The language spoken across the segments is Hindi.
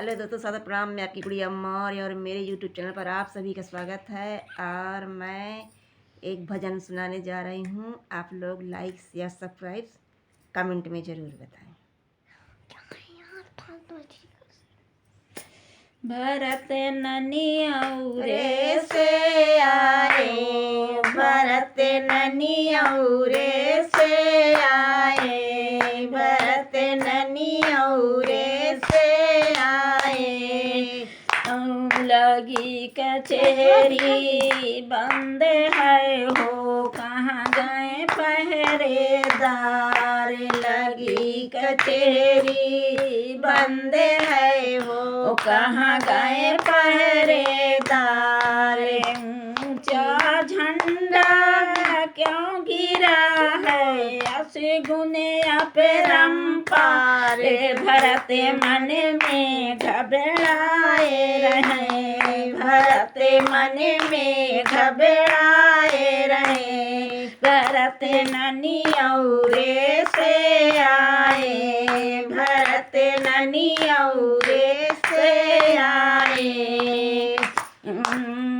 हेलो दोस्तों, सादर प्रणाम। मैं आपकी गुड़िया अम्मा और मेरे यूट्यूब चैनल पर आप सभी का स्वागत है। और मैं एक भजन सुनाने जा रही हूँ। आप लोग लाइक शेयर सब्सक्राइब कमेंट में ज़रूर बताएं। भरत ननियौरे से आए, भरत ननियौरे से आए, भरत ननियौरे से आए। लगी कचहरी बंद है हो, कहाँ गए पहरेदार। लगी कचहरी बंद है हो, कहाँ गए पहरेदार। ऊंचा झंडा क्यों गिरा है, ऐसे गुने अपरंपार। भरत मन में घबराए रहे, भरत मन में घबराए रहे। भरत ननियौरे से आए, भरत ननियौरे से आए।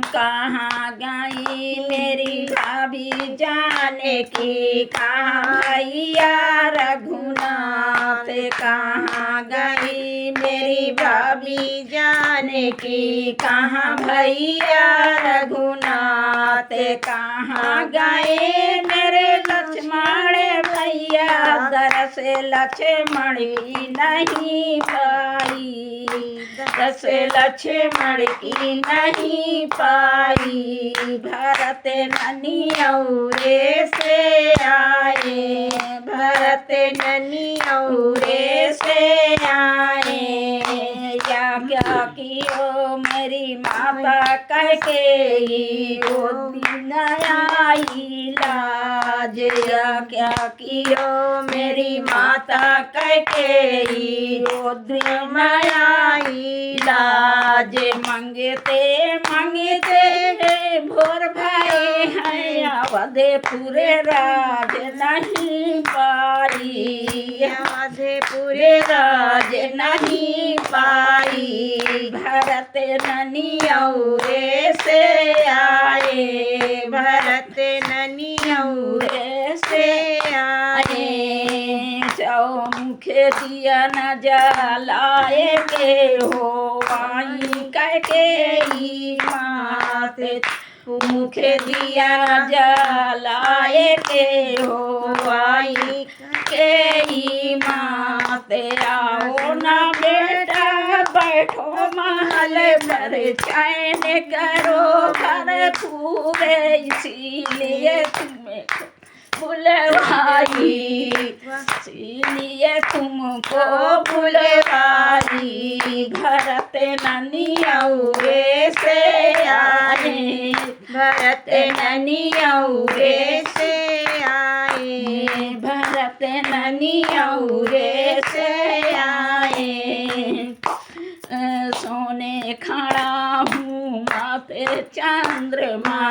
कहाँ गई मेरी भाभी जाने की, कहाँ भैया रघुनाथ। कहाँ गई मेरी भाभी जाने की, कहाँ भैया रघुनाथ। कहाँ गए मेरे लक्ष्मण भैया, दरस लक्ष्मण की नहीं पाई, दस लक्ष्मण की नहीं पाई। भरत ननियौरे से आए, भरत ननियौरे से आए। या क्या कियो मेरी माता कह के वो दिन आई लाज। या क्या कियो मेरी माता कह के वो दिन आई लाज। मंगते मंगते भोर भये हैं, अवधपुर राज नहीं पाई, अवधपुर राज नहीं पाई। भरत ननियौरे से आए, भरत ननियौरे से आए। चौमुख दिया न जलाए के हो, आई कह के माते। मुख दिया न जलाए के हो, आई के माते। आओ ना बेटा बैठो महल पर, चैन करो घर पूरे, इसीलिए तुम्हें बुलवाई, इसीलिए तुमको बुलवाई। भरत ननियौरे से आए, भरत ननियौरे से आए, भरत ननियौरे से आए। सोने खड़ा हूँ माते चंद्रमा,